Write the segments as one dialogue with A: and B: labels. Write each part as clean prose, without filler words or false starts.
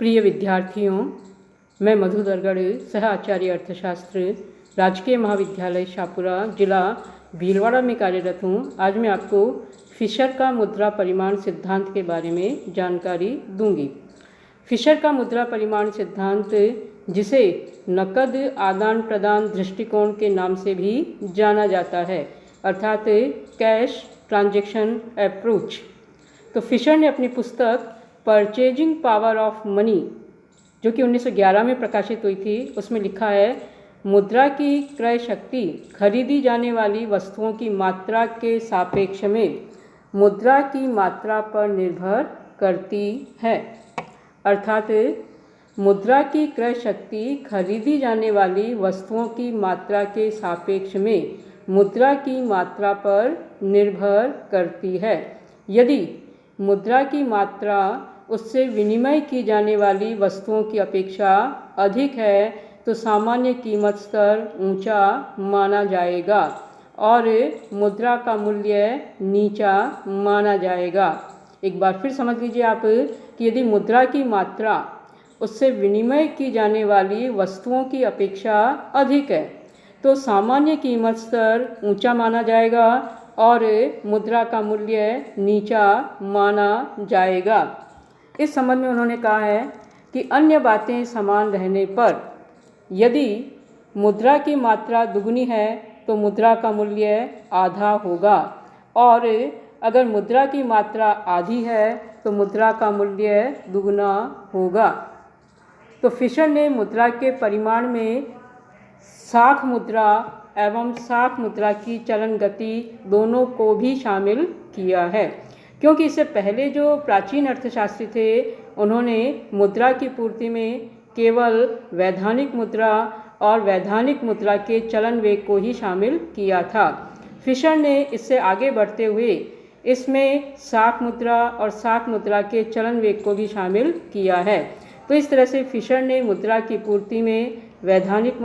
A: प्रिय विद्यार्थियों, मैं मधु दरगढ़, सह आचार्य अर्थशास्त्र, राजकीय महाविद्यालय शाहपुरा, जिला भीलवाड़ा में कार्यरत हूँ। आज मैं आपको फिशर का मुद्रा परिमाण सिद्धांत के बारे में जानकारी दूंगी। फिशर का मुद्रा परिमाण सिद्धांत, जिसे नकद आदान प्रदान दृष्टिकोण के नाम से भी जाना जाता है, अर्थात कैश ट्रांजैक्शन अप्रोच। तो फिशर ने अपनी पुस्तक परचेजिंग पावर ऑफ मनी, जो कि 1911 में प्रकाशित हुई थी, उसमें लिखा है, मुद्रा की क्रय शक्ति खरीदी जाने वाली वस्तुओं की मात्रा के सापेक्ष में मुद्रा की मात्रा पर निर्भर करती है। अर्थात मुद्रा की क्रय शक्ति खरीदी जाने वाली वस्तुओं की मात्रा के सापेक्ष में मुद्रा की मात्रा पर निर्भर करती है। यदि मुद्रा की मात्रा उससे विनिमय की जाने वाली वस्तुओं की अपेक्षा अधिक है तो सामान्य कीमत स्तर ऊंचा माना जाएगा और मुद्रा का मूल्य नीचा माना जाएगा। एक बार फिर समझ लीजिए आप कि यदि मुद्रा की मात्रा उससे विनिमय की जाने वाली वस्तुओं की अपेक्षा अधिक है तो सामान्य कीमत स्तर ऊंचा माना जाएगा और मुद्रा का मूल्य नीचा माना जाएगा। इस संबंध में उन्होंने कहा है कि अन्य बातें समान रहने पर यदि मुद्रा की मात्रा दुगुनी है तो मुद्रा का मूल्य आधा होगा और अगर मुद्रा की मात्रा आधी है तो मुद्रा का मूल्य दुगुना होगा। तो फिशर ने मुद्रा के परिमाण में साख मुद्रा एवं साख मुद्रा की चलन गति दोनों को भी शामिल किया है, क्योंकि इससे पहले जो प्राचीन अर्थशास्त्री थे उन्होंने मुद्रा की पूर्ति में केवल वैधानिक मुद्रा और वैधानिक मुद्रा के चलन वेग को ही शामिल किया था। फिशर ने इससे आगे बढ़ते हुए इसमें साख मुद्रा और साख मुद्रा के चलन वेग को भी शामिल किया है। तो इस तरह से फिशर ने मुद्रा की पूर्ति में वैधानिक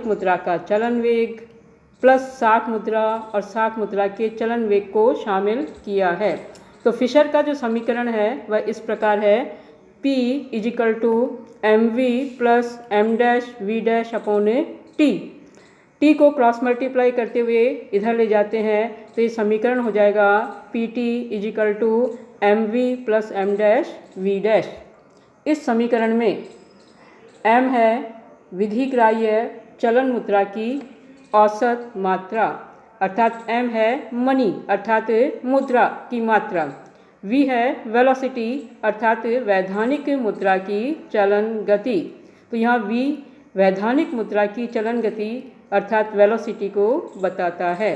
A: मुद्रा का चलन वेग प्लस साख मुद्रा और साख मुद्रा के चलन वेग को शामिल किया है। तो फिशर का जो समीकरण है वह इस प्रकार है, P = mv plus m dash v dash upon t को क्रॉस मल्टीप्लाई करते हुए इधर ले जाते हैं तो ये समीकरण हो जाएगा Pt = mv plus m dash v dash. इस समीकरण में m है विधिग्राह्य चलन मुद्रा की औसत मात्रा, अर्थात m है मनी अर्थात मुद्रा की मात्रा, v है वेलोसिटी अर्थात वैधानिक मुद्रा की चलन गति। तो यहाँ v वैधानिक मुद्रा की चलन गति अर्थात वेलोसिटी को बताता है।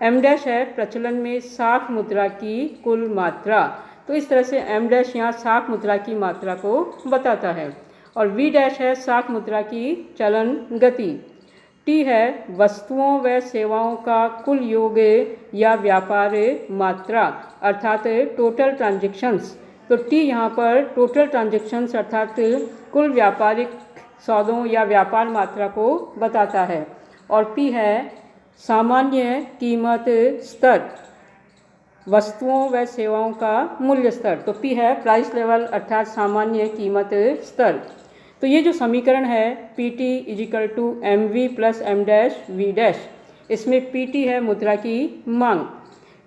A: m डैश है प्रचलन में साख मुद्रा की कुल मात्रा, तो इस तरह से m डैश यहाँ साख मुद्रा की मात्रा को बताता है और v डैश है साख मुद्रा की चलन गति। t है वस्तुओं व सेवाओं का कुल योग या व्यापार मात्रा अर्थात टोटल ट्रांजैक्शंस। तो t यहाँ पर टोटल ट्रांजैक्शंस अर्थात कुल व्यापारिक सौदों या व्यापार मात्रा को बताता है और p है सामान्य कीमत स्तर, वस्तुओं व सेवाओं का मूल्य स्तर। तो p है प्राइस लेवल अर्थात सामान्य कीमत स्तर। तो ये जो समीकरण है Pt = mv plus m dash v dash, इसमें Pt है मुद्रा की मांग,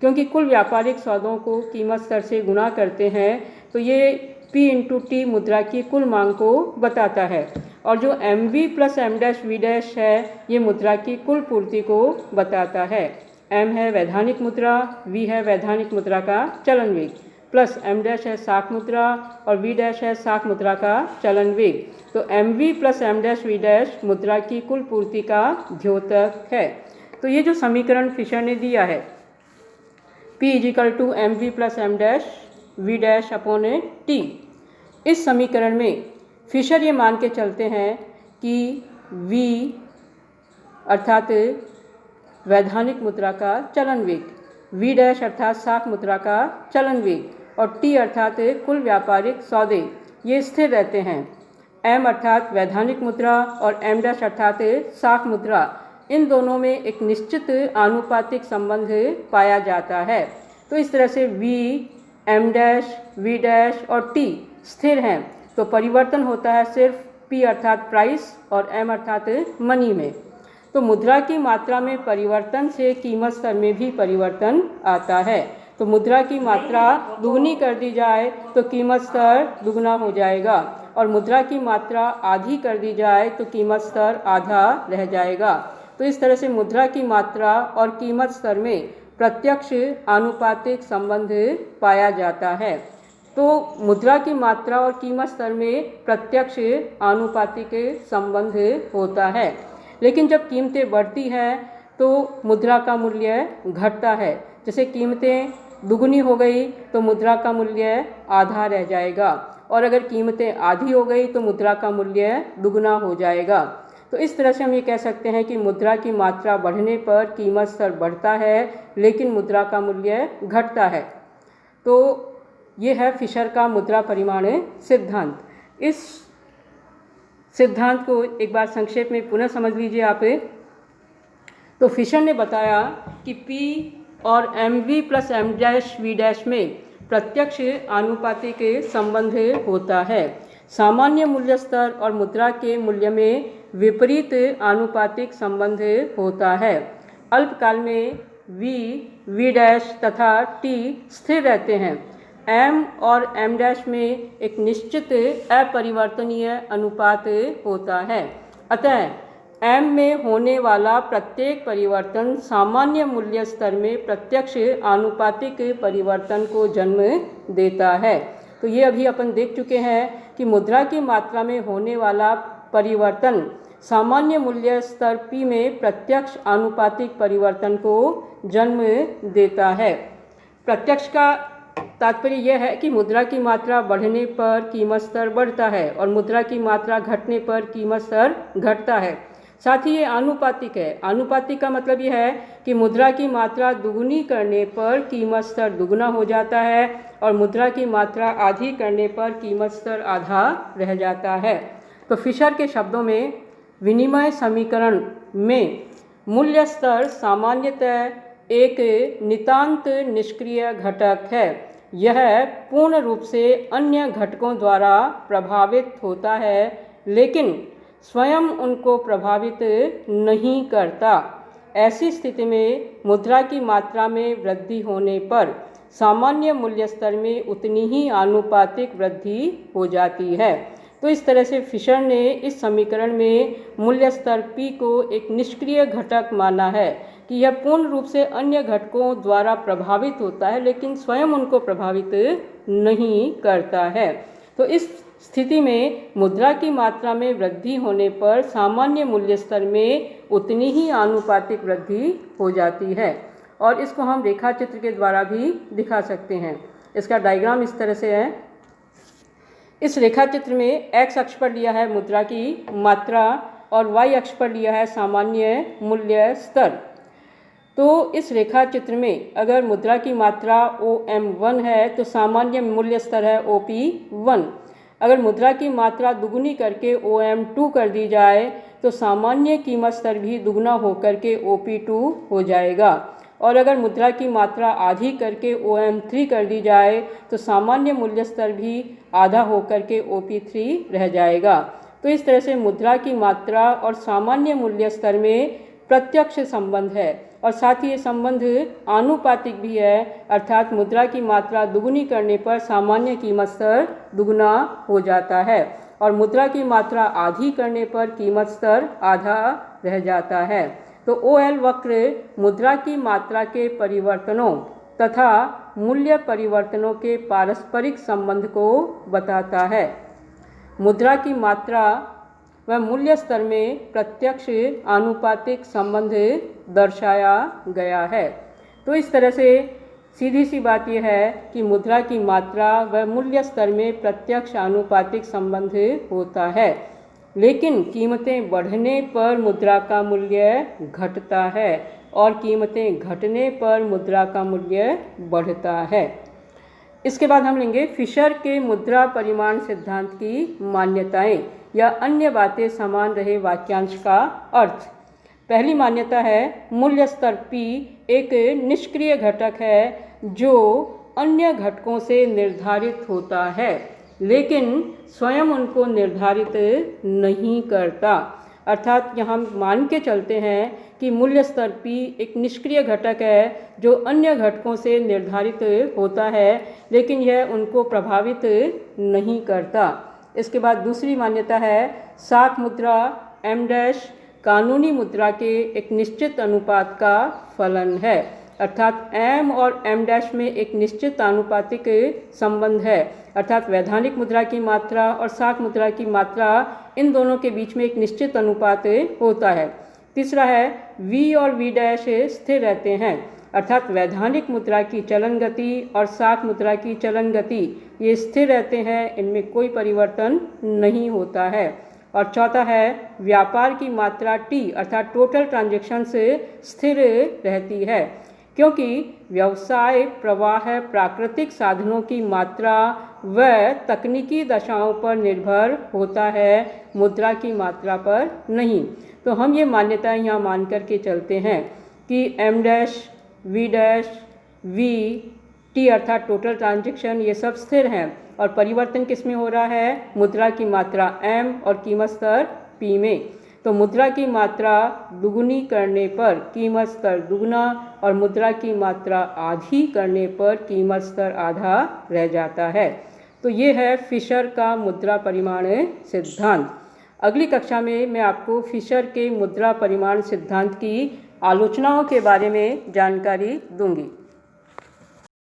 A: क्योंकि कुल व्यापारिक सौदों को कीमत स्तर से गुणा करते हैं तो ये P × T मुद्रा की कुल मांग को बताता है और जो mv plus m dash v dash है ये मुद्रा की कुल पूर्ति को बताता है। m है वैधानिक मुद्रा, v है वैधानिक मुद्रा का चलन वेग प्लस m डैश है साख मुद्रा और v डैश है साख मुद्रा का चलन वेग। तो mv plus m dash v dash मुद्रा की कुल पूर्ति का द्योतक है। तो ये जो समीकरण फिशर ने दिया है P = mv plus m dash v dash upon t, इस समीकरण में फिशर ये मान के चलते हैं कि v अर्थात वैधानिक मुद्रा का चलन वेग, v डैश अर्थात साख मुद्रा का चलन वेग और t अर्थात कुल व्यापारिक सौदे ये स्थिर रहते हैं। m अर्थात वैधानिक मुद्रा और m डैश अर्थात साख मुद्रा, इन दोनों में एक निश्चित आनुपातिक संबंध पाया जाता है। तो इस तरह से v M dash, V dash और टी स्थिर हैं तो परिवर्तन होता है सिर्फ पी अर्थात प्राइस और एम अर्थात मनी में। तो मुद्रा की मात्रा में परिवर्तन से कीमत स्तर में भी परिवर्तन आता है। तो मुद्रा की मात्रा दुगनी कर दी जाए तो कीमत स्तर दुगना हो जाएगा और मुद्रा की मात्रा आधी कर दी जाए तो कीमत स्तर आधा रह जाएगा। तो इस तरह से मुद्रा की मात्रा और कीमत स्तर में प्रत्यक्ष आनुपातिक संबंध पाया जाता है। तो मुद्रा की मात्रा और कीमत स्तर में प्रत्यक्ष आनुपातिक संबंध होता है, लेकिन जब कीमतें बढ़ती हैं तो मुद्रा का मूल्य घटता है। जैसे कीमतें दुगनी हो गई तो मुद्रा का मूल्य आधा रह जाएगा और अगर कीमतें आधी हो गई तो मुद्रा का मूल्य दुगना हो जाएगा। तो इस तरह से हम ये कह सकते हैं कि मुद्रा की मात्रा बढ़ने पर कीमत स्तर बढ़ता है लेकिन मुद्रा का मूल्य घटता है। तो ये है फिशर का मुद्रा परिमाण सिद्धांत। इस सिद्धांत को एक बार संक्षेप में पुनः समझ लीजिए आप। तो फिशर ने बताया कि पी और M V plus M dash V dash में प्रत्यक्ष आनुपातिक संबंध होता है। सामान्य मूल्य स्तर और मुद्रा के मूल्य में विपरीत आनुपातिक संबंध होता है। अल्पकाल में वी डैश तथा टी स्थिर रहते हैं। एम और एम डैश में एक निश्चित अपरिवर्तनीय अनुपात होता है। अतः एम में होने वाला प्रत्येक परिवर्तन सामान्य मूल्य स्तर में प्रत्यक्ष आनुपातिक परिवर्तन को जन्म देता है। तो ये अभी अपन देख चुके हैं कि मुद्रा की मात्रा में होने वाला परिवर्तन सामान्य मूल्य स्तर पी में प्रत्यक्ष आनुपातिक परिवर्तन को जन्म देता है। प्रत्यक्ष का तात्पर्य यह है कि मुद्रा की मात्रा बढ़ने पर कीमत स्तर बढ़ता है और मुद्रा की मात्रा घटने पर कीमत स्तर घटता है। साथ ही ये आनुपातिक है। आनुपातिक का मतलब यह है कि मुद्रा की मात्रा दुगुनी करने पर कीमत स्तर दुगना हो जाता है और मुद्रा की मात्रा आधी करने पर कीमत स्तर आधा रह जाता है। तो फिशर के शब्दों में विनिमय समीकरण में मूल्य स्तर सामान्यतः एक नितांत निष्क्रिय घटक है। यह पूर्ण रूप से अन्य घटकों द्वारा प्रभावित होता है लेकिन स्वयं उनको प्रभावित नहीं करता। ऐसी स्थिति में मुद्रा की मात्रा में वृद्धि होने पर सामान्य मूल्य स्तर में उतनी ही आनुपातिक वृद्धि हो जाती है। तो इस तरह से फिशर ने इस समीकरण में मूल्य स्तर P को एक निष्क्रिय घटक माना है कि यह पूर्ण रूप से अन्य घटकों द्वारा प्रभावित होता है लेकिन स्वयं उनको प्रभावित नहीं करता है। तो इस स्थिति में मुद्रा की मात्रा में वृद्धि होने पर सामान्य मूल्य स्तर में उतनी ही आनुपातिक वृद्धि हो जाती है और इसको हम रेखा चित्र के द्वारा भी दिखा सकते हैं। इसका डायग्राम इस तरह से है। इस रेखा चित्र में x अक्ष पर लिया है मुद्रा की मात्रा और y अक्ष पर लिया है सामान्य मूल्य स्तर। तो इस रेखा चित्र में अगर मुद्रा की मात्रा OM1 है तो सामान्य मूल्य स्तर है OP1। अगर मुद्रा की मात्रा दुगुनी करके OM2 कर दी जाए तो सामान्य कीमत स्तर भी दुगना होकर के OP2 हो जाएगा और अगर मुद्रा की मात्रा आधी करके OM3 कर दी जाए तो सामान्य मूल्य स्तर भी आधा होकर के OP3 रह जाएगा। तो इस तरह से मुद्रा की मात्रा और सामान्य मूल्य स्तर में प्रत्यक्ष संबंध है और साथ ही ये संबंध आनुपातिक भी है, अर्थात मुद्रा की मात्रा दुगुनी करने पर सामान्य कीमत स्तर दुगना हो जाता है और मुद्रा की मात्रा आधी करने पर कीमत स्तर आधा रह जाता है। तो OL वक्र मुद्रा की मात्रा के परिवर्तनों तथा मूल्य परिवर्तनों के पारस्परिक संबंध को बताता है। मुद्रा की मात्रा व मूल्य स्तर में प्रत्यक्ष आनुपातिक संबंध दर्शाया गया है। तो इस तरह से सीधी सी बात यह है कि मुद्रा की मात्रा व मूल्य स्तर में प्रत्यक्ष आनुपातिक संबंध होता है लेकिन कीमतें बढ़ने पर मुद्रा का मूल्य घटता है और कीमतें घटने पर मुद्रा का मूल्य बढ़ता है। इसके बाद हम लेंगे फिशर के मुद्रा परिमाण सिद्धांत की मान्यताएं या अन्य बातें समान रहे वाक्यांश का अर्थ। पहली मान्यता है मूल्य स्तर P एक निष्क्रिय घटक है जो अन्य घटकों से निर्धारित होता है, लेकिन स्वयं उनको निर्धारित नहीं करता। अर्थात यहाँ हम मान के चलते हैं कि मूल्य स्तर P एक निष्क्रिय घटक है जो अन्य घटकों से निर्धारित होता है, लेकिन यह उनको प्रभावित नहीं करता। इसके बाद दूसरी मान्यता है साख मुद्रा M' कानूनी मुद्रा के एक निश्चित अनुपात का फलन है। अर्थात M और M' में एक निश्चित आनुपातिक संबंध है। अर्थात वैधानिक मुद्रा की मात्रा और साख मुद्रा की मात्रा, इन दोनों के बीच में एक निश्चित अनुपात होता है। तीसरा है V और V' स्थिर रहते हैं। अर्थात वैधानिक मुद्रा की चलन गति और साख मुद्रा की चलन गति ये स्थिर रहते हैं, इनमें कोई परिवर्तन नहीं होता है। और चौथा है व्यापार की मात्रा T अर्थात टोटल ट्रांजैक्शन से स्थिर रहती है, क्योंकि व्यवसाय प्रवाह प्राकृतिक साधनों की मात्रा व तकनीकी दशाओं पर निर्भर होता है, मुद्रा की मात्रा पर नहीं। तो हम ये मान्यताएं यहाँ मान कर के चलते हैं कि M', V', V, T अर्थात टोटल ट्रांजैक्शन ये सब स्थिर हैं और परिवर्तन किस में हो रहा है, मुद्रा की मात्रा M और कीमत स्तर P में। तो मुद्रा की मात्रा दुगुनी करने पर कीमत स्तर दुगना और मुद्रा की मात्रा आधी करने पर कीमत स्तर आधा रह जाता है। तो ये है फिशर का मुद्रा परिमाण सिद्धांत। अगली कक्षा में मैं आपको फिशर के मुद्रा परिमाण सिद्धांत की आलोचनाओं के बारे में जानकारी दूंगी।